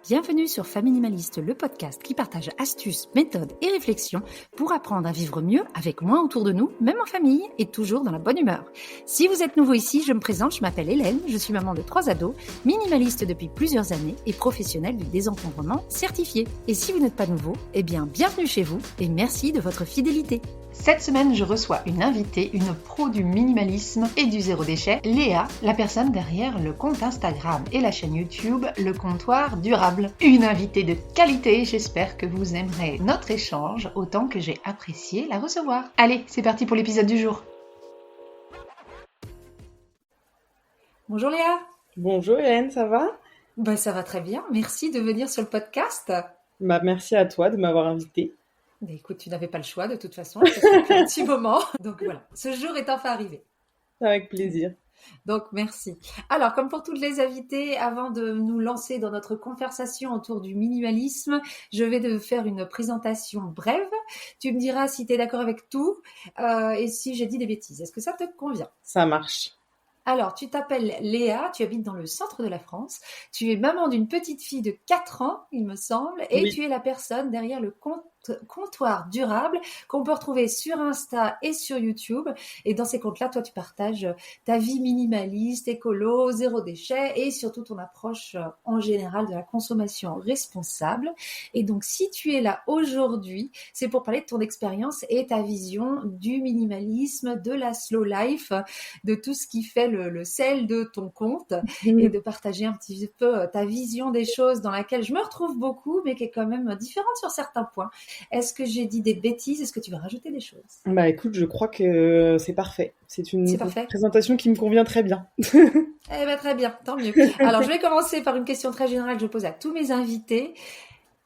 Bienvenue sur Faminimaliste, le podcast qui partage astuces, méthodes et réflexions pour apprendre à vivre mieux avec moins autour de nous, même en famille et toujours dans la bonne humeur. Si vous êtes nouveau ici, je me présente, je m'appelle Hélène, je suis maman de 3 ados, minimaliste depuis plusieurs années et professionnelle du désencombrement certifiée. Et si vous n'êtes pas nouveau, bienvenue chez vous et merci de votre fidélité. Cette semaine, je reçois une invitée, une pro du minimalisme et du zéro déchet, Léa, la personne derrière le compte Instagram et la chaîne YouTube Le Comptoir Durable. Une invitée de qualité, j'espère que vous aimerez notre échange autant que j'ai apprécié la recevoir. Allez, c'est parti pour l'épisode du jour. Bonjour Léa. Bonjour Hélène, ça va ? Ça va très bien, merci de venir sur le podcast. Merci à toi de m'avoir invitée. Écoute, tu n'avais pas le choix de toute façon, je te suis depuis un petit moment. Donc voilà, ce jour est enfin arrivé. Avec plaisir. Donc merci. Alors, comme pour toutes les invités, avant de nous lancer dans notre conversation autour du minimalisme, je vais te faire une présentation brève. Tu me diras si tu es d'accord avec tout et si j'ai dit des bêtises. Est-ce que ça te convient ? Ça marche. Alors, tu t'appelles Léa, tu habites dans le centre de la France, tu es maman d'une petite fille de 4 ans, il me semble, et Oui. Tu es la personne derrière le comptoir durable qu'on peut retrouver sur Insta et sur YouTube. Et dans ces comptes-là, toi, tu partages ta vie minimaliste, écolo, zéro déchet et surtout ton approche en général de la consommation responsable. Et donc, si tu es là aujourd'hui, c'est pour parler de ton expérience et ta vision du minimalisme, de la slow life, de tout ce qui fait le sel de ton compte et de partager un petit peu ta vision des choses dans laquelle je me retrouve beaucoup, mais qui est quand même différente sur certains points. Est-ce que j'ai dit des bêtises ? Est-ce que tu veux rajouter des choses ? Écoute, je crois que c'est parfait. C'est une présentation qui me convient très bien. Très bien, tant mieux. Alors, je vais commencer par une question très générale que je pose à tous mes invités.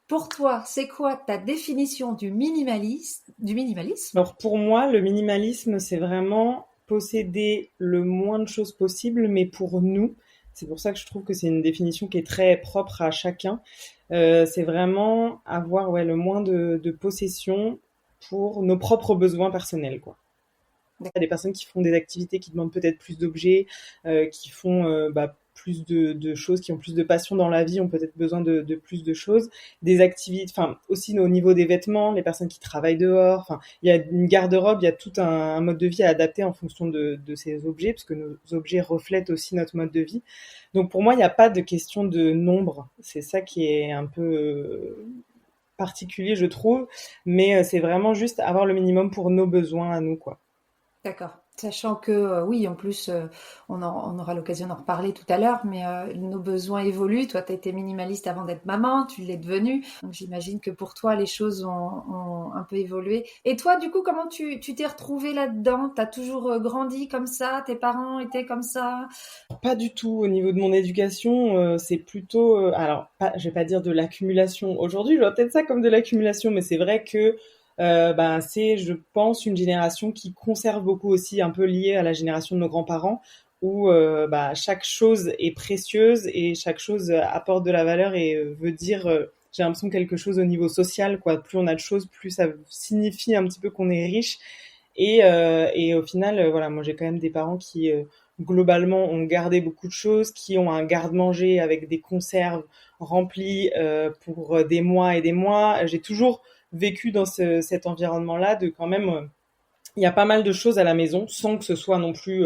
Pour toi, c'est quoi ta définition du minimalisme ? Alors pour moi, le minimalisme, c'est vraiment posséder le moins de choses possible, mais pour nous. C'est pour ça que je trouve que c'est une définition qui est très propre à chacun. C'est vraiment avoir le moins de possessions pour nos propres besoins personnels, quoi. Il y a des personnes qui font des activités qui demandent peut-être plus d'objets, qui font plus de choses, qui ont plus de passion dans la vie, ont peut-être besoin de plus de choses. Des activités, aussi au niveau des vêtements, les personnes qui travaillent dehors, il y a une garde-robe, il y a tout un mode de vie à adapter en fonction de ces objets, parce que nos objets reflètent aussi notre mode de vie. Donc pour moi, il n'y a pas de question de nombre. C'est ça qui est un peu particulier, je trouve. Mais c'est vraiment juste avoir le minimum pour nos besoins à nous, quoi. D'accord. Sachant que, oui, en plus, on aura l'occasion d'en reparler tout à l'heure, mais nos besoins évoluent. Toi, tu as été minimaliste avant d'être maman, tu l'es devenue. Donc, j'imagine que pour toi, les choses ont un peu évolué. Et toi, du coup, comment tu t'es retrouvée là-dedans ? Tu as toujours grandi comme ça ? Tes parents étaient comme ça ? Pas du tout. Au niveau de mon éducation, c'est plutôt... je vais pas dire de l'accumulation. Aujourd'hui, je vois peut-être ça comme de l'accumulation, mais c'est vrai que c'est, je pense, une génération qui conserve beaucoup aussi, un peu liée à la génération de nos grands-parents, où chaque chose est précieuse et chaque chose apporte de la valeur et veut dire, j'ai l'impression, quelque chose au niveau social, quoi. Plus on a de choses, plus ça signifie un petit peu qu'on est riche. Et au final, moi j'ai quand même des parents qui globalement ont gardé beaucoup de choses, qui ont un garde-manger avec des conserves remplies pour des mois et des mois. J'ai toujours vécu dans cet environnement-là de quand même, il y a pas mal de choses à la maison sans que ce soit non plus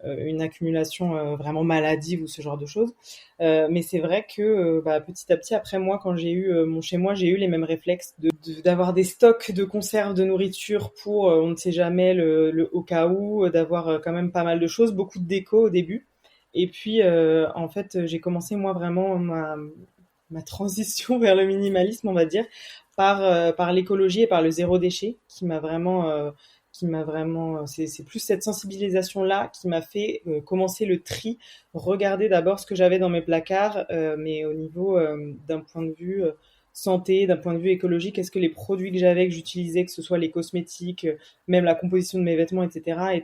une accumulation vraiment maladive ou ce genre de choses. Mais c'est vrai que petit à petit, après moi, quand j'ai eu mon chez moi, j'ai eu les mêmes réflexes d'avoir des stocks de conserves de nourriture pour on ne sait jamais le au cas où, d'avoir quand même pas mal de choses, beaucoup de déco au début. Et puis en fait, j'ai commencé moi vraiment ma transition vers le minimalisme, on va dire, par l'écologie et par le zéro déchet qui m'a vraiment c'est plus cette sensibilisation là qui m'a fait commencer le tri, regarder d'abord ce que j'avais dans mes placards, mais au niveau d'un point de vue santé, d'un point de vue écologique, est-ce que les produits que j'avais, que j'utilisais, que ce soit les cosmétiques, même la composition de mes vêtements, etc.,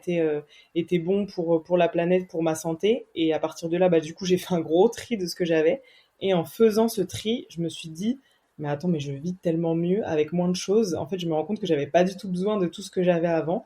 étaient bons pour la planète, pour ma santé. Et à partir de là, du coup, j'ai fait un gros tri de ce que j'avais. Et en faisant ce tri, je me suis dit, mais attends, mais je vis tellement mieux avec moins de choses. En fait, je me rends compte que j'avais pas du tout besoin de tout ce que j'avais avant.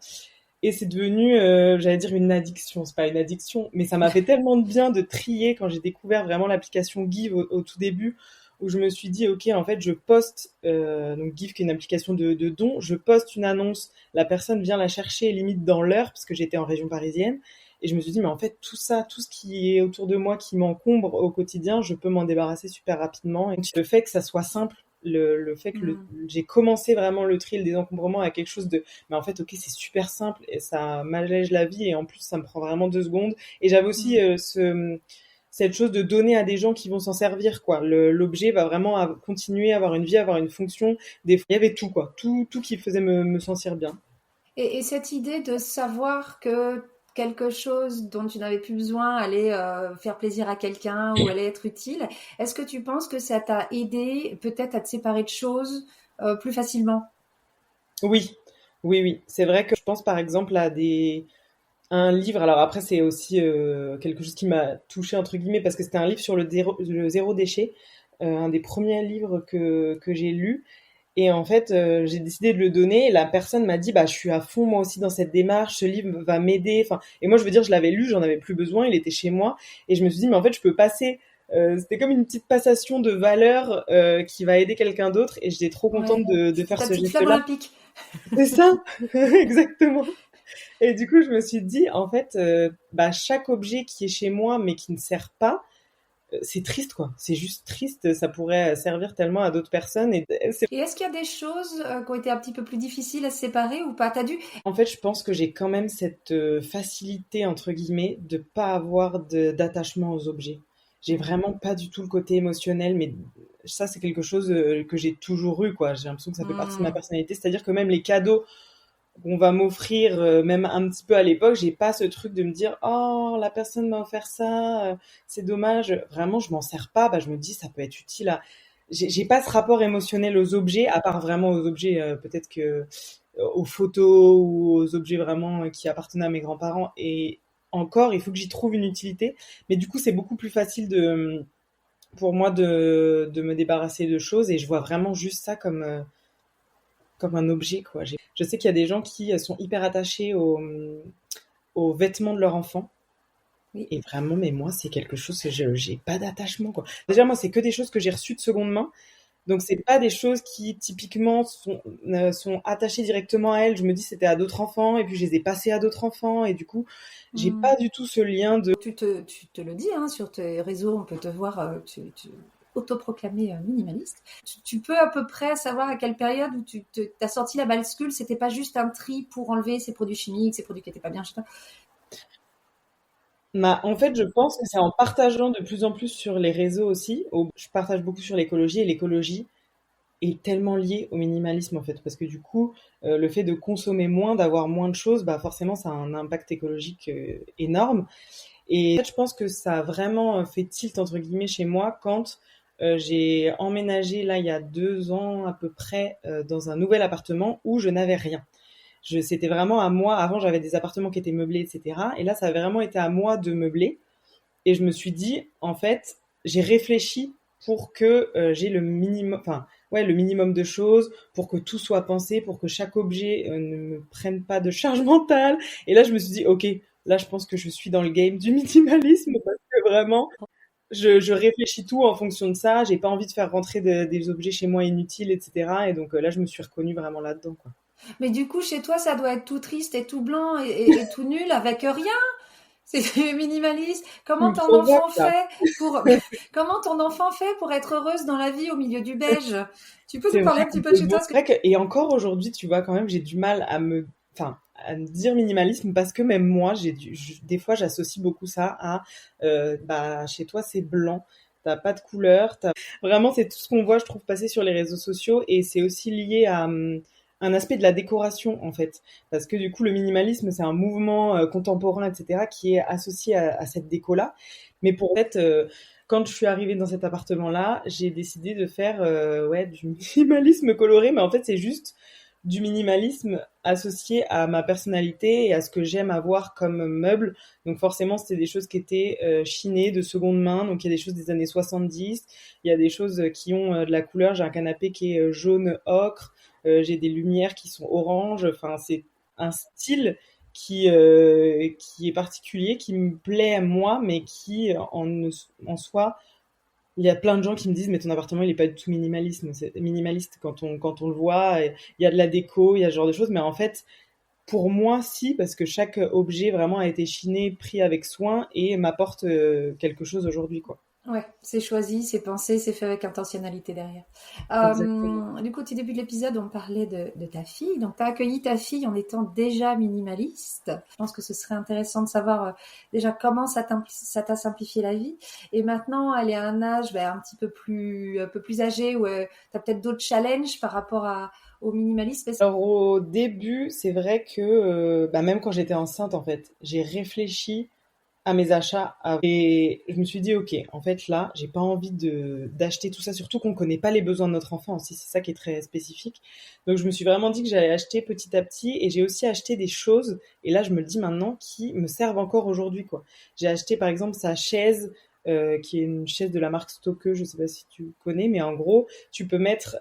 Et c'est devenu, j'allais dire une addiction, c'est pas une addiction, mais ça m'a fait tellement de bien de trier quand j'ai découvert vraiment l'application Give au tout début, où je me suis dit, ok, en fait, je poste, donc Give qui est une application de dons, je poste une annonce, la personne vient la chercher limite dans l'heure, parce que j'étais en région parisienne, et je me suis dit, mais en fait, tout ça, tout ce qui est autour de moi, qui m'encombre au quotidien, je peux m'en débarrasser super rapidement. Et le fait que ça soit simple, le fait que j'ai commencé vraiment le tri et le désencombrement à quelque chose de, mais en fait, ok, c'est super simple et ça m'allège la vie et en plus, ça me prend vraiment 2 secondes. Et j'avais aussi cette chose de donner à des gens qui vont s'en servir, quoi. L'objet va vraiment continuer à avoir une vie, avoir une fonction. Il y avait tout, quoi. Tout qui faisait me sentir bien. Et cette idée de savoir que quelque chose dont tu n'avais plus besoin allait faire plaisir à quelqu'un ou allait être utile, est-ce que tu penses que ça t'a aidé peut-être à te séparer de choses plus facilement? Oui, oui, oui. C'est vrai que je pense par exemple à un livre. Alors après, c'est aussi quelque chose qui m'a touchée entre guillemets parce que c'était un livre sur le zéro déchet, un des premiers livres que j'ai lu. Et en fait, j'ai décidé de le donner. Et la personne m'a dit, bah, je suis à fond moi aussi dans cette démarche. Ce livre va m'aider. Enfin, et moi, je veux dire, je l'avais lu, j'en avais plus besoin. Il était chez moi, et je me suis dit, mais en fait, je peux passer. C'était comme une petite passation de valeur qui va aider quelqu'un d'autre. Et j'étais trop Ouais. contente de faire Ta ce petite flamme geste-là. olympique. C'est ça, exactement. Et du coup, je me suis dit, en fait, bah, chaque objet qui est chez moi mais qui ne sert pas, c'est triste, quoi. C'est juste triste. Ça pourrait servir tellement à d'autres personnes. Et Et est-ce qu'il y a des choses qui ont été un petit peu plus difficiles à se séparer ou pas? T'as dû? en fait, je pense que j'ai quand même cette facilité, entre guillemets, de pas avoir d'attachement aux objets. J'ai vraiment pas du tout le côté émotionnel, mais ça, c'est quelque chose que j'ai toujours eu, quoi. J'ai l'impression que ça fait partie de ma Hmm. personnalité. C'est-à-dire que même les cadeaux qu'on va m'offrir, même un petit peu à l'époque, j'ai pas ce truc de me dire oh la personne m'a offert ça, c'est dommage. Vraiment, je m'en sers pas. Bah, je me dis ça peut être utile à. J'ai pas ce rapport émotionnel aux objets, à part vraiment aux objets peut-être que aux photos ou aux objets vraiment qui appartenaient à mes grands-parents. Et encore, il faut que j'y trouve une utilité. Mais du coup, c'est beaucoup plus facile pour moi de me débarrasser de choses et je vois vraiment juste ça comme un objet, quoi. Je sais qu'il y a des gens qui sont hyper attachés aux vêtements de leur enfant. Oui. Et vraiment, mais moi, c'est quelque chose que j'ai pas d'attachement, quoi. Déjà, moi, c'est que des choses que j'ai reçues de seconde main. Donc, c'est pas des choses qui, typiquement, sont attachées directement à elles. Je me dis, c'était à d'autres enfants, et puis je les ai passées à d'autres enfants, et du coup, j'ai Hmm. pas du tout ce lien de. Tu te le dis, hein, sur tes réseaux, on peut te voir, autoproclamé minimaliste. Tu peux à peu près savoir à quelle période où tu as sorti la bascule, c'était pas juste un tri pour enlever ces produits chimiques, ces produits qui n'étaient pas bien chez toi. En fait, je pense que c'est en partageant de plus en plus sur les réseaux aussi. Je partage beaucoup sur l'écologie, et l'écologie est tellement lié au minimalisme en fait, parce que du coup, le fait de consommer moins, d'avoir moins de choses, bah forcément, ça a un impact écologique énorme. Et en fait, je pense que ça a vraiment fait tilt entre guillemets chez moi quand j'ai emménagé là il y a 2 ans à peu près dans un nouvel appartement où je n'avais rien. C'était vraiment à moi. Avant, j'avais des appartements qui étaient meublés, etc. Et là, ça a vraiment été à moi de meubler. Et je me suis dit, en fait, j'ai réfléchi pour que j'ai le minimum, enfin, ouais, le minimum de choses, pour que tout soit pensé, pour que chaque objet ne me prenne pas de charge mentale. Et là, je me suis dit, ok, là, je pense que je suis dans le game du minimalisme parce que vraiment, je réfléchis tout en fonction de ça. J'ai pas envie de faire rentrer des objets chez moi inutiles, etc. Et donc là, je me suis reconnue vraiment là-dedans, quoi. Mais du coup, chez toi, ça doit être tout triste et tout blanc et tout nul avec rien. C'est minimaliste. Tu me provoques, là. Pour comment ton enfant fait pour être heureuse dans la vie au milieu du beige? Tu peux C'est nous vrai parler un petit qu'on peu de peut chez toi? C'est vrai et encore aujourd'hui, tu vois, quand même, j'ai du mal enfin, à me dire minimalisme parce que même moi, des fois, j'associe beaucoup ça à, bah, chez toi, c'est blanc. T'as pas de couleur. Vraiment, c'est tout ce qu'on voit, je trouve, passer sur les réseaux sociaux et c'est aussi lié à un aspect de la décoration, en fait. Parce que du coup, le minimalisme, c'est un mouvement contemporain, etc., qui est associé à cette déco-là. Mais pour en fait, quand je suis arrivée dans cet appartement-là, j'ai décidé de faire ouais, du minimalisme coloré, mais en fait, c'est juste du minimalisme associé à ma personnalité et à ce que j'aime avoir comme meuble. Donc forcément, c'était des choses qui étaient chinées de seconde main. Donc il y a des choses des années 70, il y a des choses qui ont de la couleur. J'ai un canapé qui est jaune ocre, j'ai des lumières qui sont orange. Enfin, c'est un style qui est particulier, qui me plaît à moi, mais qui en soi, il y a plein de gens qui me disent mais ton appartement il est pas du tout minimaliste, c'est minimaliste quand on le voit, il y a de la déco, il y a ce genre de choses, mais en fait pour moi si, parce que chaque objet vraiment a été chiné, pris avec soin et m'apporte quelque chose aujourd'hui quoi. Ouais, c'est choisi, c'est pensé, c'est fait avec intentionnalité derrière. Exactement. Du coup, au tout début de l'épisode, on parlait de ta fille. Donc, tu as accueilli ta fille en étant déjà minimaliste. Je pense que ce serait intéressant de savoir déjà comment ça t'a simplifié la vie. Et maintenant, elle est à un âge un peu plus âgé où tu as peut-être d'autres challenges par rapport au minimalisme. Alors au début, c'est vrai que même quand j'étais enceinte en fait, j'ai réfléchi à mes achats et je me suis dit ok, en fait là, j'ai pas envie de d'acheter tout ça, surtout qu'on connaît pas les besoins de notre enfant aussi, c'est ça qui est très spécifique. Donc je me suis vraiment dit que j'allais acheter petit à petit et j'ai aussi acheté des choses et là je me le dis maintenant qui me servent encore aujourd'hui quoi. J'ai acheté par exemple sa chaise qui est une chaise de la marque Stokke, je sais pas si tu connais, mais en gros, tu peux mettre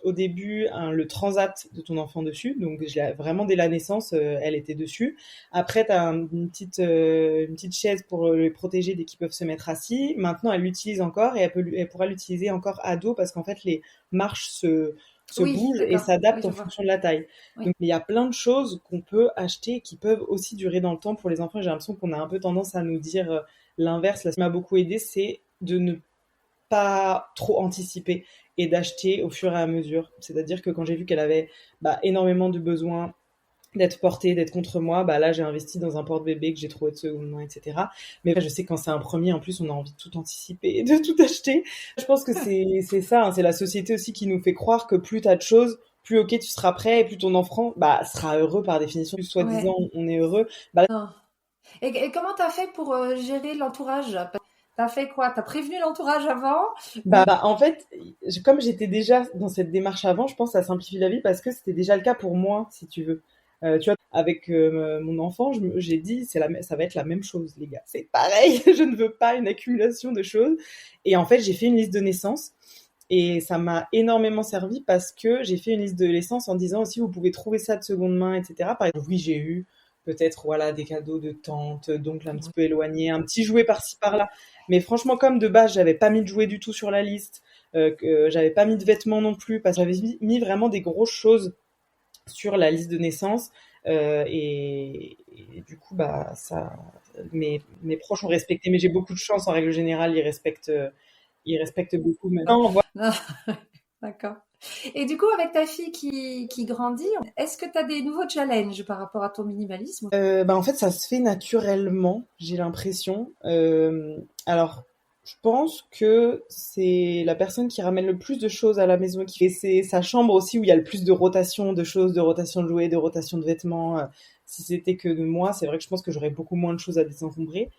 au début le transat de ton enfant dessus, donc vraiment dès la naissance, elle était dessus. Après, tu as une petite chaise pour les protéger dès qu'ils peuvent se mettre assis. Maintenant, elle l'utilise encore et elle pourra l'utiliser encore à dos parce qu'en fait, les marches se Oui, bougent et d'accord. Oui, s'adaptent je en vois. fonction de la taille. Oui. Donc, il y a plein de choses qu'on peut acheter qui peuvent aussi durer dans le temps pour les enfants. J'ai l'impression qu'on a un peu tendance à nous dire l'inverse. Là, ce qui m'a beaucoup aidé, c'est de ne pas trop anticiper et d'acheter au fur et à mesure. C'est-à-dire que quand j'ai vu qu'elle avait énormément de besoins d'être portée, d'être contre moi, là j'ai investi dans un porte-bébé que j'ai trouvé de seconde main, etc. Mais je sais que quand c'est un premier, en plus on a envie de tout anticiper, de tout acheter. Je pense que c'est ça, hein, c'est la société aussi qui nous fait croire que plus t'as de choses, plus ok tu seras prêt et plus ton enfant sera heureux par définition. Plus Ouais. soi-disant on est heureux. Non. Et comment t'as fait pour gérer l'entourage? T'as fait quoi? T'as prévenu l'entourage avant? En fait, comme j'étais déjà dans cette démarche avant, je pense que ça simplifie la vie parce que c'était déjà le cas pour moi, si tu veux. Tu vois, avec mon enfant, j'ai dit, ça va être la même chose, les gars. C'est pareil, je ne veux pas une accumulation de choses. Et en fait, j'ai fait une liste de naissance. Et ça m'a énormément servi parce que j'ai fait une liste de naissance en disant aussi, vous pouvez trouver ça de seconde main, etc. Par exemple, oui, j'ai eu peut-être voilà des cadeaux de tante, d'oncle un petit peu éloigné, un petit jouet par-ci par-là. Mais franchement, comme de base, j'avais pas mis de jouets du tout sur la liste, que j'avais pas mis de vêtements non plus, parce que j'avais mis vraiment des grosses choses sur la liste de naissance. Et du coup, mes proches ont respecté, mais j'ai beaucoup de chance en règle générale, ils respectent beaucoup maintenant. Non. D'accord. Et du coup, avec ta fille qui grandit, est-ce que tu as des nouveaux challenges par rapport à ton minimalisme? En fait, ça se fait naturellement, j'ai l'impression. Alors, je pense que c'est la personne qui ramène le plus de choses à la maison, qui fait c'est sa chambre aussi où il y a le plus de rotation de choses, de rotation de jouets, de rotation de vêtements. Si c'était que de moi, c'est vrai que je pense que j'aurais beaucoup moins de choses à désencombrer.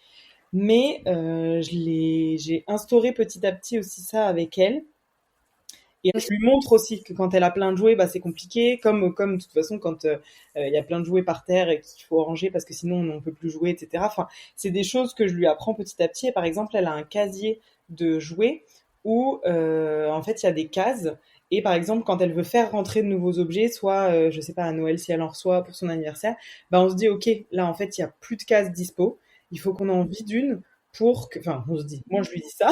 Mais j'ai instauré petit à petit aussi ça avec elle. Et je lui montre aussi que quand elle a plein de jouets, c'est compliqué. Comme de toute façon, quand il y a plein de jouets par terre et qu'il faut ranger parce que sinon on ne peut plus jouer, etc. Enfin, c'est des choses que je lui apprends petit à petit. Et par exemple, elle a un casier de jouets où en fait il y a des cases. Et par exemple, quand elle veut faire rentrer de nouveaux objets, soit je sais pas à Noël si elle en reçoit pour son anniversaire, on se dit ok, là en fait il y a plus de cases dispo. Il faut qu'on en vide une pour que, enfin on se dit, moi je lui dis ça.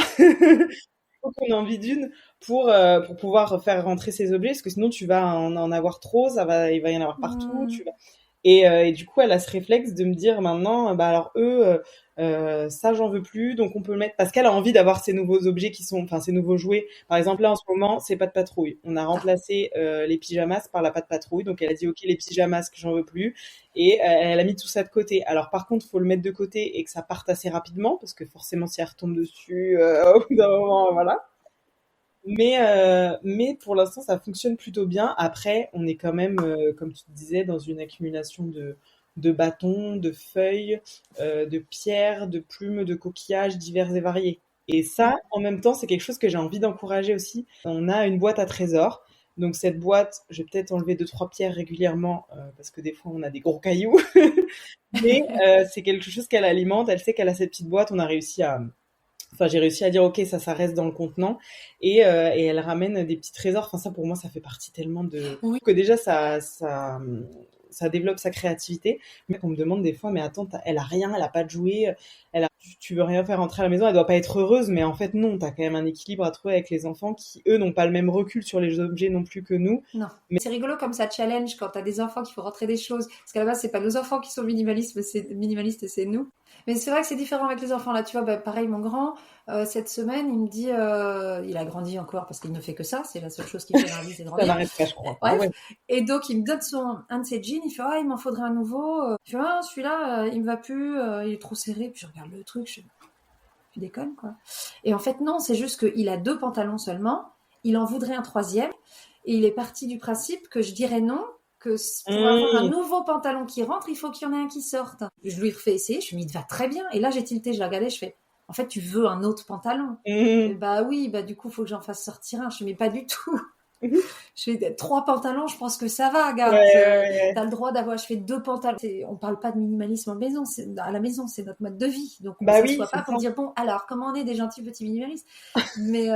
Qu'on a envie d'une pour pouvoir faire rentrer ces objets, parce que sinon tu vas en avoir trop, il va y en avoir partout. Hmm. Et du coup, elle a ce réflexe de me dire maintenant, alors eux, ça j'en veux plus, donc on peut le mettre, parce qu'elle a envie d'avoir ces nouveaux objets enfin ces nouveaux jouets. Par exemple, là en ce moment, c'est Pas de Patrouille. On a remplacé les pyjamas par la Pas de Patrouille, donc elle a dit ok les pyjamas que j'en veux plus, et elle a mis tout ça de côté. Alors par contre, il faut le mettre de côté et que ça parte assez rapidement, parce que forcément si elle retombe dessus, au bout d'un moment, voilà. Mais pour l'instant, ça fonctionne plutôt bien. Après, on est quand même, comme tu disais, dans une accumulation de bâtons, de feuilles, de pierres, de plumes, de coquillages divers et variés. Et ça, en même temps, c'est quelque chose que j'ai envie d'encourager aussi. On a une boîte à trésors. Donc cette boîte, je vais peut-être enlever 2, 3 pierres régulièrement parce que des fois on a des gros cailloux. Mais c'est quelque chose qu'elle alimente. Elle sait qu'elle a cette petite boîte. Enfin, j'ai réussi à dire ok, ça reste dans le contenant et elle ramène des petits trésors. Enfin, ça pour moi, ça fait partie tellement de Oui. que déjà ça ça développe sa créativité. Mais on me demande des fois, mais attends, elle a rien, elle a pas de jouet, tu veux rien faire rentrer à la maison, elle doit pas être heureuse, mais en fait non, t'as quand même un équilibre à trouver avec les enfants qui, eux, n'ont pas le même recul sur les objets non plus que nous. Non. Mais c'est rigolo comme ça challenge quand t'as des enfants qu'il faut rentrer des choses. Parce qu'à la base, c'est pas nos enfants qui sont minimalistes, c'est nous. Mais c'est vrai que c'est différent avec les enfants. Là, tu vois, bah, pareil, mon grand, cette semaine, il me dit, il a grandi encore parce qu'il ne fait que ça. C'est la seule chose qu'il fait dans la vie, c'est Ça grandir. n'arrête pas, je crois. Bref. Ouais. Et donc, il me donne un de ses jeans. Il fait, ah, il m'en faudrait un nouveau. Je fais, ah, celui-là, il me va plus. Il est trop serré. Puis je regarde le truc. Je fais, tu déconnes, quoi. Et en fait, non, c'est juste qu'il a 2 pantalons seulement. Il en voudrait un 3e. Et il est parti du principe que je dirais non, que pour avoir un nouveau pantalon qui rentre, il faut qu'il y en ait un qui sorte. Je lui refais essayer, je lui dis, il te va très bien. Et là, j'ai tilté, je l'ai regardé, je fais, en fait, tu veux un autre pantalon. Et bah oui, bah du coup, il faut que j'en fasse sortir un. Je fais, mais pas du tout. Je fais 3 pantalons, je pense que ça va, gars. Ouais. T'as le droit d'avoir, je fais 2 pantalons. On parle pas de minimalisme en maison, à la maison, c'est notre mode de vie. Donc on ne s'assoit pas pour dire, bon, alors, comment on est des gentils petits minimalistes? Mais,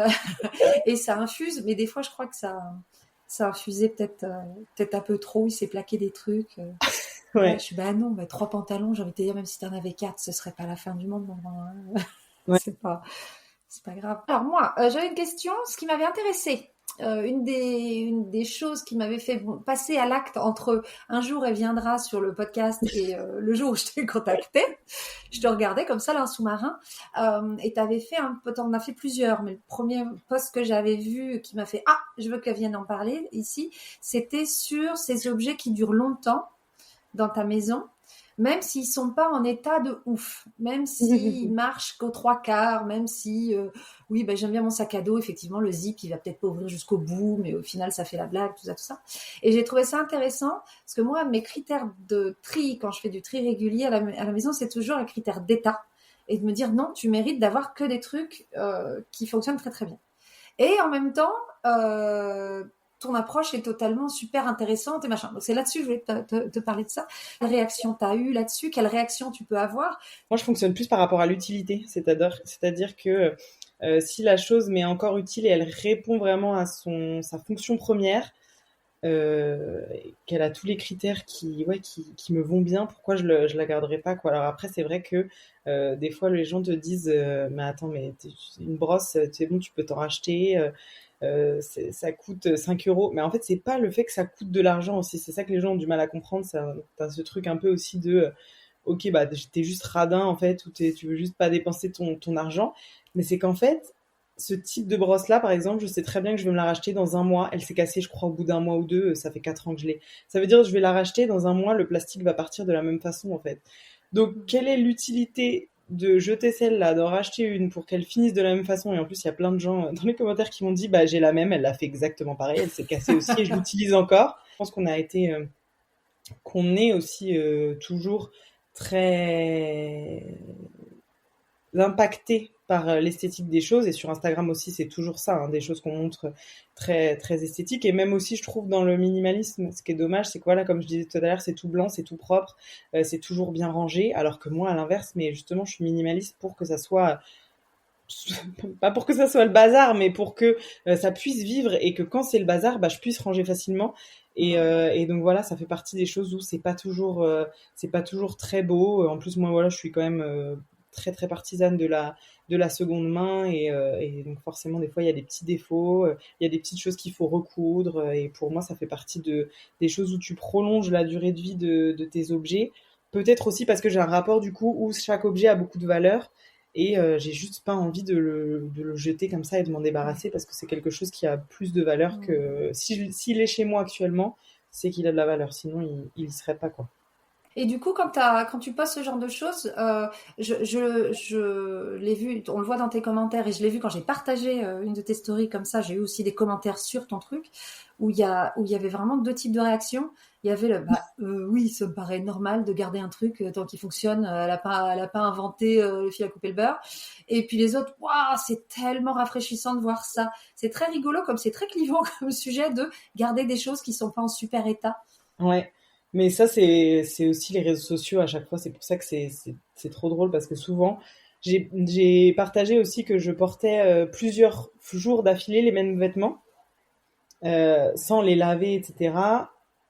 et ça infuse, mais des fois, je crois que ça a infusé peut-être un peu trop, il s'est plaqué des trucs. Ouais. Je suis, bah non, 3 pantalons, j'ai envie de te dire, même si t'en avais 4, ce serait pas la fin du monde. Ouais. C'est pas grave. Alors moi, j'avais une question, ce qui m'avait intéressée. Une des choses qui m'avait fait passer à l'acte entre un jour elle viendra sur le podcast et le jour où je t'ai contacté, je te regardais comme ça là, un sous-marin, et t'en as fait plusieurs, mais le premier post que j'avais vu qui m'a fait je veux qu'elle vienne en parler ici, c'était sur ces objets qui durent longtemps dans ta maison, même s'ils sont pas en état de ouf, même s'ils marchent qu'aux 3/4, même si, oui, j'aime bien mon sac à dos, effectivement, le zip, il va peut-être pas ouvrir jusqu'au bout, mais au final, ça fait la blague, tout ça. Et j'ai trouvé ça intéressant, parce que moi, mes critères de tri, quand je fais du tri régulier à la maison, c'est toujours un critère d'état, et de me dire, non, tu mérites d'avoir que des trucs qui fonctionnent très, très bien. Et en même temps, ton approche est totalement super intéressante et machin. Donc c'est là-dessus que je voulais te parler de ça. Quelle réaction tu as eue là-dessus? Quelle réaction tu peux avoir? Moi, je fonctionne plus par rapport à l'utilité. C'est-à-dire que si la chose m'est encore utile et elle répond vraiment à sa fonction première, qu'elle a tous les critères qui me vont bien, pourquoi je la garderai pas, quoi. Alors après, c'est vrai que des fois, les gens te disent mais attends, mais une brosse, c'est bon, tu peux t'en racheter. Ça coûte 5 euros. Mais en fait, c'est pas le fait que ça coûte de l'argent aussi. C'est ça que les gens ont du mal à comprendre. T'as ce truc un peu aussi de ok, t'es juste radin en fait, ou tu veux juste pas dépenser ton argent. Mais c'est qu'en fait, ce type de brosse-là, par exemple, je sais très bien que je vais me la racheter dans un mois. Elle s'est cassée, je crois, au bout d'un mois ou 2. Ça fait 4 ans que je l'ai. Ça veut dire que je vais la racheter dans un mois. Le plastique va partir de la même façon, en fait. Donc, quelle est l'utilité de jeter celle-là, d'en racheter une pour qu'elle finisse de la même façon? Et en plus, il y a plein de gens dans les commentaires qui m'ont dit, j'ai la même, elle l'a fait exactement pareil, elle s'est cassée aussi et je l'utilise encore. Je pense qu'on est aussi toujours très impacté par l'esthétique des choses, et sur Instagram aussi c'est toujours ça, des choses qu'on montre très très esthétiques, et même aussi je trouve dans le minimalisme, ce qui est dommage, c'est que voilà, comme je disais tout à l'heure, c'est tout blanc, c'est tout propre, c'est toujours bien rangé, alors que moi à l'inverse, mais justement je suis minimaliste pour que ça soit pas pour que ça soit le bazar, mais pour que ça puisse vivre, et que quand c'est le bazar, je puisse ranger facilement. Et donc voilà, ça fait partie des choses où c'est pas toujours très beau. En plus, moi voilà, je suis quand même très très partisane de la seconde main, et donc forcément des fois il y a des petits défauts, il y a des petites choses qu'il faut recoudre, et pour moi ça fait partie des choses où tu prolonges la durée de vie de tes objets. Peut-être aussi parce que j'ai un rapport du coup où chaque objet a beaucoup de valeur, et j'ai juste pas envie de le jeter comme ça et de m'en débarrasser, parce que c'est quelque chose qui a plus de valeur que s'il est chez moi actuellement, c'est qu'il a de la valeur, sinon il y serait pas, quoi. Et du coup, quand tu postes ce genre de choses, je l'ai vu, on le voit dans tes commentaires, et je l'ai vu quand j'ai partagé une de tes stories comme ça, j'ai eu aussi des commentaires sur ton truc, où il y avait vraiment 2 types de réactions. Il y avait oui, ça me paraît normal de garder un truc tant qu'il fonctionne, elle a pas inventé le fil à couper le beurre. Et puis les autres, waouh, c'est tellement rafraîchissant de voir ça. C'est très rigolo, comme c'est très clivant comme sujet de garder des choses qui sont pas en super état. Ouais. Mais ça, c'est aussi les réseaux sociaux à chaque fois. C'est pour ça que c'est trop drôle, parce que souvent, j'ai partagé aussi que je portais plusieurs jours d'affilée les mêmes vêtements, sans les laver, etc.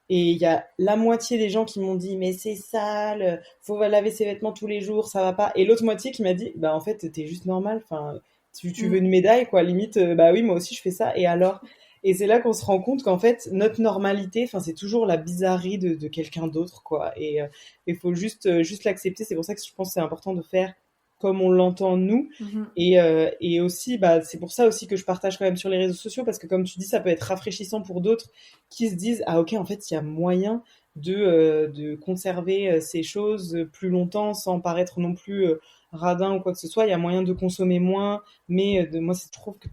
Et il y a la moitié des gens qui m'ont dit mais c'est sale, faut laver ses vêtements tous les jours, ça va pas. Et l'autre moitié qui m'a dit bah en fait t'es juste normal, enfin tu veux une médaille quoi, limite bah oui moi aussi je fais ça et alors. Et c'est là qu'on se rend compte qu'en fait notre normalité, enfin c'est toujours la bizarrerie de quelqu'un d'autre quoi. Et il faut juste l'accepter. C'est pour ça que je pense que c'est important de faire comme on l'entend nous. Et aussi, bah, c'est pour ça aussi que je partage quand même sur les réseaux sociaux, parce que comme tu dis, ça peut être rafraîchissant pour d'autres qui se disent, ah ok, en fait, il y a moyen de conserver ces choses plus longtemps sans paraître non plus radin ou quoi que ce soit. Il y a moyen de consommer moins, mais moi, je trouve que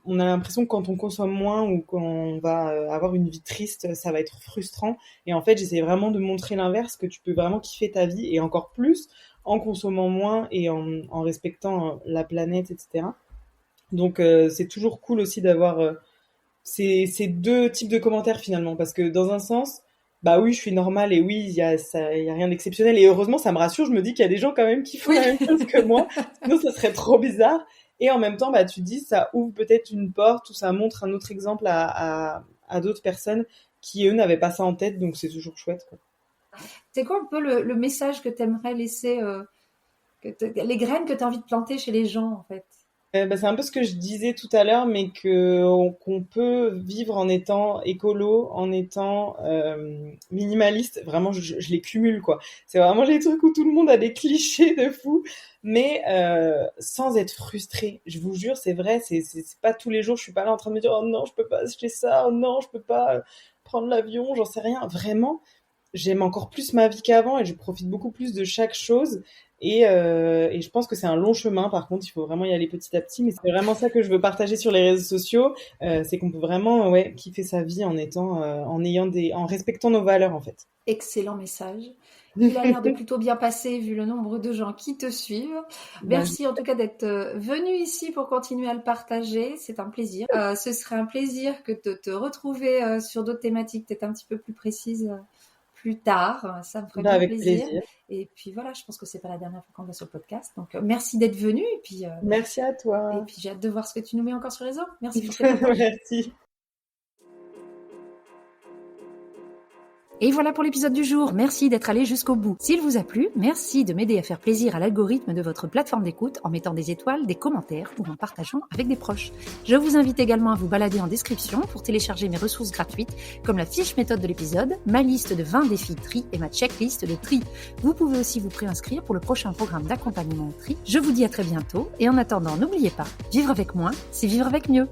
on a l'impression que quand on consomme moins ou qu'on va avoir une vie triste, ça va être frustrant. Et en fait, j'essaie vraiment de montrer l'inverse, que tu peux vraiment kiffer ta vie et encore plus en consommant moins et en respectant la planète, etc. Donc, c'est toujours cool aussi d'avoir ces deux types de commentaires finalement. Parce que dans un sens, bah oui, je suis normale et oui, il y a rien d'exceptionnel. Et heureusement, ça me rassure. Je me dis qu'il y a des gens quand même qui font la même chose que moi. Sinon, ça serait trop bizarre. Et en même temps, bah, tu te dis, ça ouvre peut-être une porte ou ça montre un autre exemple à d'autres personnes qui, eux, n'avaient pas ça en tête. Donc, c'est toujours chouette, quoi. C'est quoi un peu le message que tu aimerais laisser, les graines que tu as envie de planter chez les gens, en fait? Bah, c'est un peu ce que je disais tout à l'heure, mais qu'on peut vivre en étant écolo, en étant minimaliste. Vraiment, je les cumule, quoi. C'est vraiment les trucs où tout le monde a des clichés de fou, mais sans être frustré. Je vous jure, c'est vrai, c'est pas tous les jours, je suis pas là en train de me dire, oh non, je peux pas acheter ça, oh non, je peux pas prendre l'avion, j'en sais rien. Vraiment, j'aime encore plus ma vie qu'avant et je profite beaucoup plus de chaque chose. Et je pense que c'est un long chemin, par contre, il faut vraiment y aller petit à petit. Mais c'est vraiment ça que je veux partager sur les réseaux sociaux, c'est qu'on peut vraiment ouais, kiffer sa vie en étant, en respectant nos valeurs en fait. Excellent message. Il a l'air de plutôt bien passer vu le nombre de gens qui te suivent. Merci en tout cas d'être venu ici pour continuer à le partager. C'est un plaisir. Ce serait un plaisir que de te retrouver sur d'autres thématiques peut-être un petit peu plus précises plus tard. Ça me ferait bien Avec plaisir. plaisir. Et puis voilà, je pense que c'est pas la dernière fois qu'on va sur le podcast. Donc merci d'être venu. Et puis, merci à toi. Et puis j'ai hâte de voir ce que tu nous mets encore sur les réseaux. Merci pour Merci. Et voilà pour l'épisode du jour. Merci d'être allé jusqu'au bout. S'il vous a plu, merci de m'aider à faire plaisir à l'algorithme de votre plateforme d'écoute en mettant des étoiles, des commentaires ou en partageant avec des proches. Je vous invite également à vous balader en description pour télécharger mes ressources gratuites comme la fiche méthode de l'épisode, ma liste de 20 défis tri et ma checklist de tri. Vous pouvez aussi vous préinscrire pour le prochain programme d'accompagnement au tri. Je vous dis à très bientôt et en attendant, n'oubliez pas, vivre avec moins, c'est vivre avec mieux.